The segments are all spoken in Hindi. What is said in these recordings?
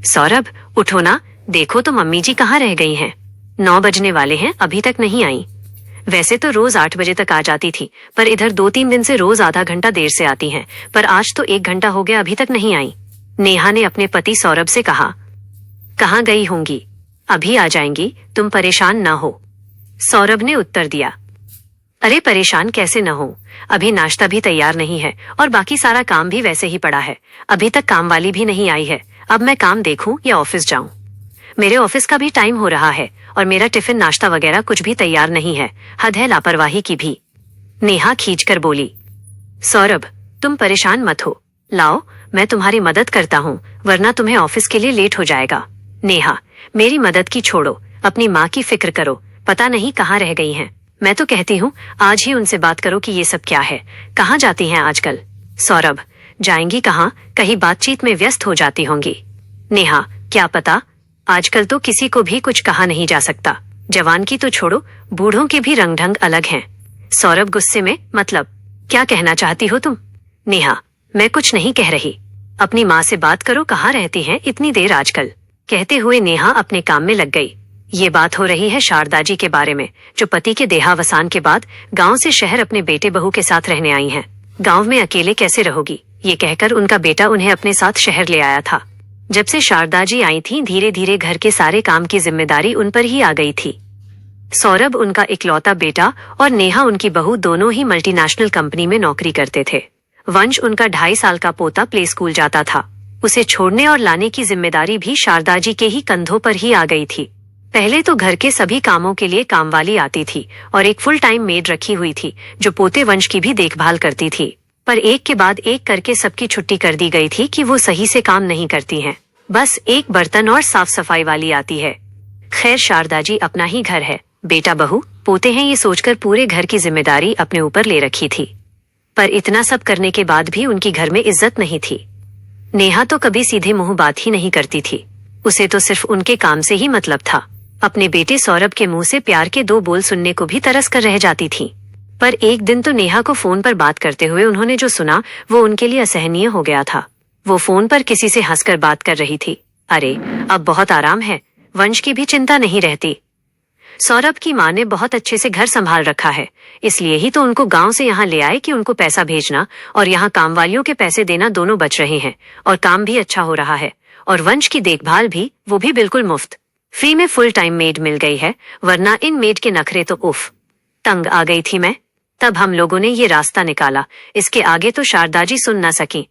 सौरभ, उठो ना, देखो तो मम्मी जी कहाँ रह गई हैं। 9 बजने वाले हैं, अभी तक नहीं आई। वैसे तो रोज 8 बजे तक आ जाती थी, पर इधर 2-3 दिन से रोज आधा घंटा देर से आती हैं, पर आज तो 1 घंटा हो गया अभी तक नहीं आई। नेहा ने अपने पति सौरभ से कहा। कहाँ गई होंगी, अभी आ जाएंगी, तुम परेशान ना हो, सौरभ ने उत्तर दिया। अरे परेशान कैसे न हो, अभी नाश्ता भी तैयार नहीं है और बाकी सारा काम भी वैसे ही पड़ा है। अभी तक काम वाली भी नहीं आई है। अब मैं काम देखूं या ऑफिस जाऊं? मेरे ऑफिस का भी टाइम हो रहा है और मेरा टिफिन नाश्ता वगैरह कुछ भी तैयार नहीं है। हद है लापरवाही की भी, नेहा खींचकर बोली। सौरभ, तुम परेशान मत हो, लाओ मैं तुम्हारी मदद करता हूँ, वरना तुम्हें ऑफिस के लिए लेट हो जाएगा। नेहा, मेरी मदद की छोड़ो, अपनी माँ की फिक्र करो, पता नहीं कहाँ रह गई हैं। मैं तो कहती हूँ आज ही उनसे बात करो कि ये सब क्या है, कहाँ जाती हैं आजकल। सौरभ, जाएंगी कहाँ, कहीं बातचीत में व्यस्त हो जाती होंगी। नेहा, क्या पता, आजकल तो किसी को भी कुछ कहा नहीं जा सकता। जवान की तो छोड़ो, बूढ़ों के भी रंग ढंग अलग हैं। सौरभ गुस्से में, मतलब क्या कहना चाहती हो तुम? नेहा, मैं कुछ नहीं कह रही, अपनी माँ से बात करो, कहाँ रहती हैं इतनी देर आजकल। कहते हुए नेहा अपने काम में लग गई। ये बात हो रही है शारदा जी के बारे में, जो पति के देहावसान के बाद गांव से शहर अपने बेटे बहू के साथ रहने आई हैं। गांव में अकेले कैसे रहोगी, ये कहकर उनका बेटा उन्हें अपने साथ शहर ले आया था। जब से शारदा जी आई थी, धीरे धीरे घर के सारे काम की जिम्मेदारी उन पर ही आ गई थी। सौरभ उनका इकलौता बेटा और नेहा उनकी बहू दोनों ही मल्टीनेशनल कंपनी में नौकरी करते थे। वंश उनका 2.5 साल का पोता प्ले स्कूल जाता था। उसे छोड़ने और लाने की जिम्मेदारी भी शारदा जी के ही कंधों पर ही आ गई थी। पहले तो घर के सभी कामों के लिए कामवाली आती थी और एक फुल टाइम मेड रखी हुई थी, जो पोते वंश की भी देखभाल करती थी। पर एक के बाद एक करके सबकी छुट्टी कर दी गई थी कि वो सही से काम नहीं करती हैं। बस एक बर्तन और साफ सफाई वाली आती है। खैर, शारदा जी अपना ही घर है, बेटा बहू पोते हैं, ये सोचकर पूरे घर की जिम्मेदारी अपने ऊपर ले रखी थी। पर इतना सब करने के बाद भी उनकी घर में इज्जत नहीं थी। नेहा तो कभी सीधे मुंह बात ही नहीं करती थी, उसे तो सिर्फ उनके काम से ही मतलब था। अपने बेटे सौरभ के मुंह से प्यार के 2 बोल सुनने को भी तरस कर रह जाती थी। पर एक दिन तो नेहा को फोन पर बात करते हुए उन्होंने जो सुना वो उनके लिए असहनीय हो गया था। वो फोन पर किसी से हंसकर बात कर रही थी। अरे, अब बहुत आराम है, वंश की भी चिंता नहीं रहती। सौरभ की माँ ने बहुत अच्छे से घर संभाल रखा है, इसलिए ही तो उनको गांव से यहाँ ले आए कि उनको पैसा भेजना और यहाँ काम वालियों के पैसे देना दोनों बच रहे हैं और काम भी अच्छा हो रहा है। और वंश की देखभाल भी, वो भी बिल्कुल मुफ्त। फ्री में फुल टाइम मेड मिल गई है, वरना इन मेड के नखरे तो उफ, तंग आ गई थी मैं। तब हम लोगों ने ये रास्ता निकाला, इसके आगे तो शारदा जी सुन न सकी।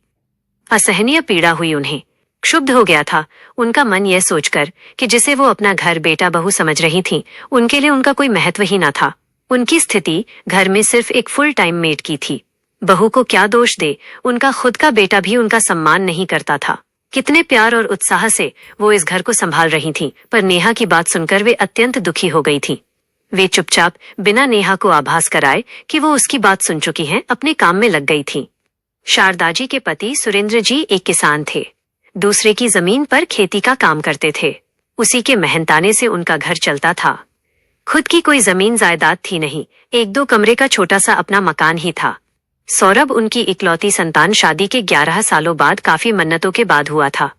असहनीय पीड़ा हुई उन्हें, क्षुब्ध हो गया था उनका मन यह सोचकर कि जिसे वो अपना घर बेटा बहू समझ रही थी, उनके लिए उनका कोई महत्व ही न था। उनकी स्थिति घर में सिर्फ एक फुल टाइम मेड की थी। बहू को क्या दोष दे, उनका खुद का बेटा भी उनका सम्मान नहीं करता था। कितने प्यार और उत्साह से वो इस घर को संभाल रही थीं, पर नेहा की बात सुनकर वे अत्यंत दुखी हो गई थीं। वे चुपचाप बिना नेहा को आभास कराए कि वो उसकी बात सुन चुकी हैं, अपने काम में लग गई थीं। शारदा जी के पति सुरेंद्र जी एक किसान थे, दूसरे की जमीन पर खेती का काम करते थे। उसी के मेहनताने से उनका घर चलता था। खुद की कोई जमीन जायदाद थी नहीं, 1-2 कमरे का छोटा सा अपना मकान ही था। सौरभ उनकी इकलौती संतान शादी के 11 सालों बाद काफी मन्नतों के बाद हुआ था।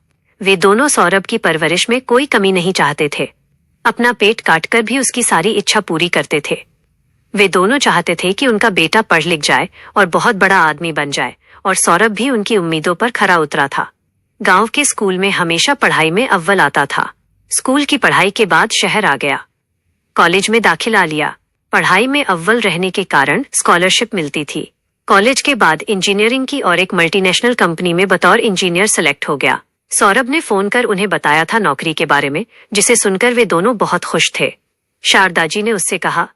वे दोनों सौरभ की परवरिश में कोई कमी नहीं चाहते थे, अपना पेट काटकर भी उसकी सारी इच्छा पूरी करते थे। वे दोनों चाहते थे कि उनका बेटा पढ़ लिख जाए और बहुत बड़ा आदमी बन जाए, और सौरभ भी उनकी उम्मीदों पर खरा उतरा था। गांव के स्कूल में हमेशा पढ़ाई में अव्वल आता था। स्कूल की पढ़ाई के बाद शहर आ गया, कॉलेज में दाखिला लिया। पढ़ाई में अव्वल रहने के कारण स्कॉलरशिप मिलती थी। कॉलेज के बाद इंजीनियरिंग की और एक मल्टीनेशनल कंपनी में बतौर इंजीनियर सेलेक्ट हो गया। सौरभ ने फोन कर उन्हें बताया था नौकरी के बारे में, जिसे सुनकर वे दोनों बहुत खुश थे। शारदा जी ने उससे कहा,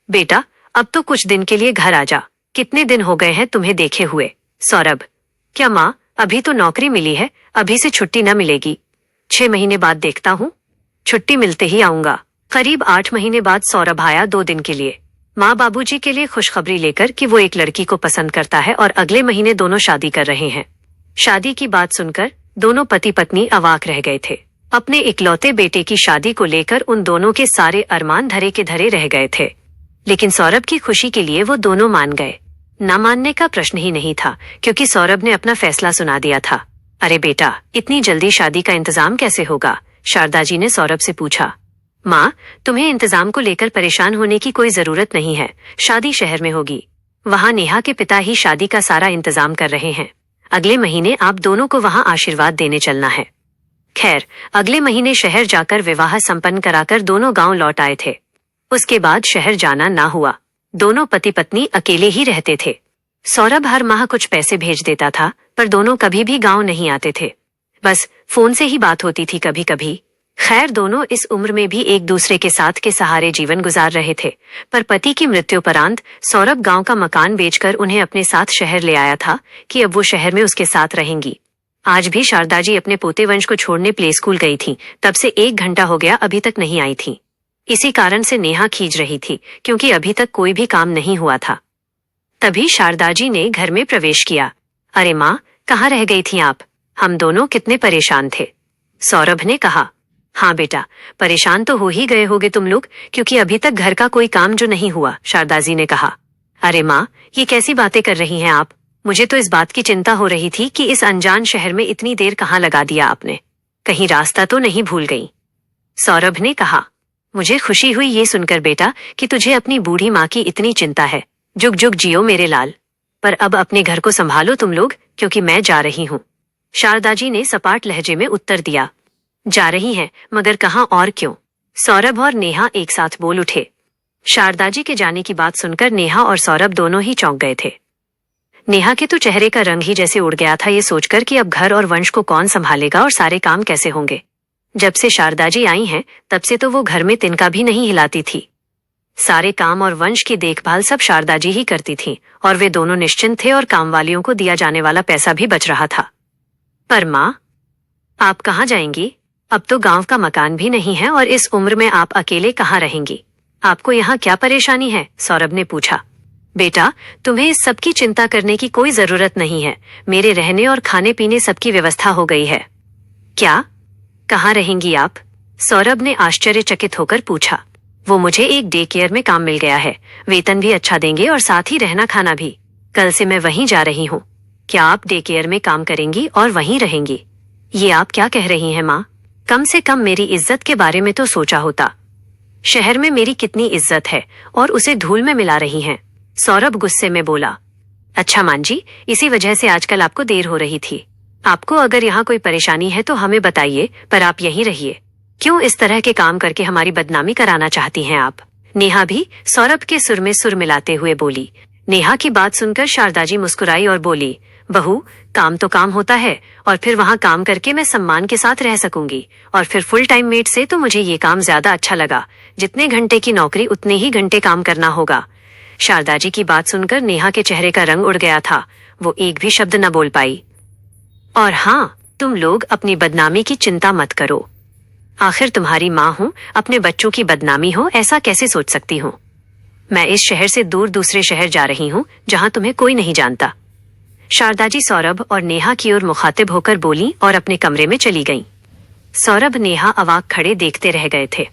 बेटा अब तो कुछ दिन के लिए घर आ जा, कितने दिन हो गए हैं तुम्हें देखे हुए। सौरभ, क्या माँ, अभी तो नौकरी मिली है, अभी से छुट्टी न मिलेगी। 6 महीने बाद देखता हूँ, छुट्टी मिलते ही आऊंगा। करीब 8 महीने बाद सौरभ आया 2 दिन के लिए, माँ बाबूजी के लिए खुशखबरी लेकर कि वो एक लड़की को पसंद करता है और अगले महीने दोनों शादी कर रहे हैं। शादी की बात सुनकर दोनों पति पत्नी अवाक रह गए थे। अपने इकलौते बेटे की शादी को लेकर उन दोनों के सारे अरमान धरे के धरे रह गए थे। लेकिन सौरभ की खुशी के लिए वो दोनों मान गए। न मानने का प्रश्न ही नहीं था, क्योंकि सौरभ ने अपना फैसला सुना दिया था। अरे बेटा, इतनी जल्दी शादी का इंतजाम कैसे होगा? शारदा जी ने सौरभ से पूछा। माँ, तुम्हें इंतजाम को लेकर परेशान होने की कोई जरूरत नहीं है। शादी शहर में होगी। वहाँ नेहा के पिता ही शादी का सारा इंतजाम कर रहे हैं। अगले महीने आप दोनों को वहाँ आशीर्वाद देने चलना है। खैर, अगले महीने शहर जाकर विवाह संपन्न कराकर दोनों गांव लौट आए थे। उसके बाद शहर जाना ना हुआ। दोनों पति पत्नी अकेले ही रहते थे। सौरभ हर माह कुछ पैसे भेज देता था, पर दोनों कभी भी गांव नहीं आते थे। बस फोन से ही बात होती थी कभी कभी। खैर, दोनों इस उम्र में भी एक दूसरे के साथ के सहारे जीवन गुजार रहे थे। पर पति की मृत्युपरांत सौरभ गांव का मकान बेचकर उन्हें अपने साथ शहर ले आया था कि अब वो शहर में उसके साथ रहेंगी। आज भी शारदा जी अपने पोते वंश को छोड़ने प्ले स्कूल गई थी। तब से 1 घंटा हो गया, अभी तक नहीं आई थी। इसी कारण से नेहा खींच रही थी, क्योंकि अभी तक कोई भी काम नहीं हुआ था। तभी शारदा जी ने घर में प्रवेश किया। अरे माँ, कहाँ रह गई थी आप? हम दोनों कितने परेशान थे। सौरभ ने कहा। हाँ बेटा, परेशान तो हो ही गए होगे तुम लोग, क्योंकि अभी तक घर का कोई काम जो नहीं हुआ, शारदा जी ने कहा। अरे माँ, ये कैसी बातें कर रही हैं आप? मुझे तो इस बात की चिंता हो रही थी कि इस अनजान शहर में इतनी देर कहाँ लगा दिया आपने। कहीं रास्ता तो नहीं भूल गई? सौरभ ने कहा। मुझे खुशी हुई ये सुनकर बेटा कि तुझे अपनी बूढ़ी माँ की इतनी चिंता है। जुग जुग जियो मेरे लाल। पर अब अपने घर को संभालो तुम लोग, क्योंकि मैं जा रही हूँ। शारदा जी ने सपाट लहजे में उत्तर दिया। जा रही हैं, मगर कहाँ और क्यों? सौरभ और नेहा एक साथ बोल उठे। शारदा जी के जाने की बात सुनकर नेहा और सौरभ दोनों ही चौंक गए थे। नेहा के तो चेहरे का रंग ही जैसे उड़ गया था ये सोचकर कि अब घर और वंश को कौन संभालेगा और सारे काम कैसे होंगे। जब से शारदा जी आई हैं, तब से तो वो घर में तिनका भी नहीं हिलाती थी। सारे काम और वंश की देखभाल सब शारदा जी ही करती थीं, और वे दोनों निश्चिंत थे और कामवालियों को दिया जाने वाला पैसा भी बच रहा था। पर माँ, आप कहाँ जाएंगी? अब तो गांव का मकान भी नहीं है और इस उम्र में आप अकेले कहाँ रहेंगी? आपको यहाँ क्या परेशानी है? सौरभ ने पूछा। बेटा, तुम्हें इस सब की चिंता करने की कोई जरूरत नहीं है। मेरे रहने और खाने पीने सबकी व्यवस्था हो गई है। क्या? कहाँ रहेंगी आप? सौरभ ने आश्चर्यचकित होकर पूछा। वो मुझे एक डे केयर में काम मिल गया है। वेतन भी अच्छा देंगे और साथ ही रहना खाना भी। कल से मैं वहीं जा रही हूँ। क्या आप डे केयर में काम करेंगी और वहीं रहेंगी? ये आप क्या कह रही हैं माँ? कम से कम मेरी इज्जत के बारे में तो सोचा होता। शहर में मेरी कितनी इज्जत है और उसे धूल में मिला रही हैं। सौरभ गुस्से में बोला। अच्छा मान जी, इसी वजह से आजकल आपको देर हो रही थी। आपको अगर यहाँ कोई परेशानी है तो हमें बताइए, पर आप यहीं रहिए। क्यों इस तरह के काम करके हमारी बदनामी कराना चाहती हैं आप? नेहा भी सौरभ के सुर में सुर मिलाते हुए बोली। नेहा की बात सुनकर शारदा जी मुस्कुराई और बोली, बहू, काम तो काम होता है, और फिर वहाँ काम करके मैं सम्मान के साथ रह सकूंगी। और फिर फुल टाइम मेट से तो मुझे ये काम ज्यादा अच्छा लगा। जितने घंटे की नौकरी उतने ही घंटे काम करना होगा। शारदा जी की बात सुनकर नेहा के चेहरे का रंग उड़ गया था। वो एक भी शब्द न बोल पाई। और हाँ, तुम लोग अपनी बदनामी की चिंता मत करो। आखिर तुम्हारी माँ हूँ, अपने बच्चों की बदनामी हो ऐसा कैसे सोच सकती हूँ? मैं इस शहर से दूर दूसरे शहर जा रही हूँ, जहाँ तुम्हें कोई नहीं जानता। शारदा जी सौरभ और नेहा की ओर मुखातिब होकर बोली और अपने कमरे में चली गईं। सौरभ नेहा अवाक खड़े देखते रह गए थे।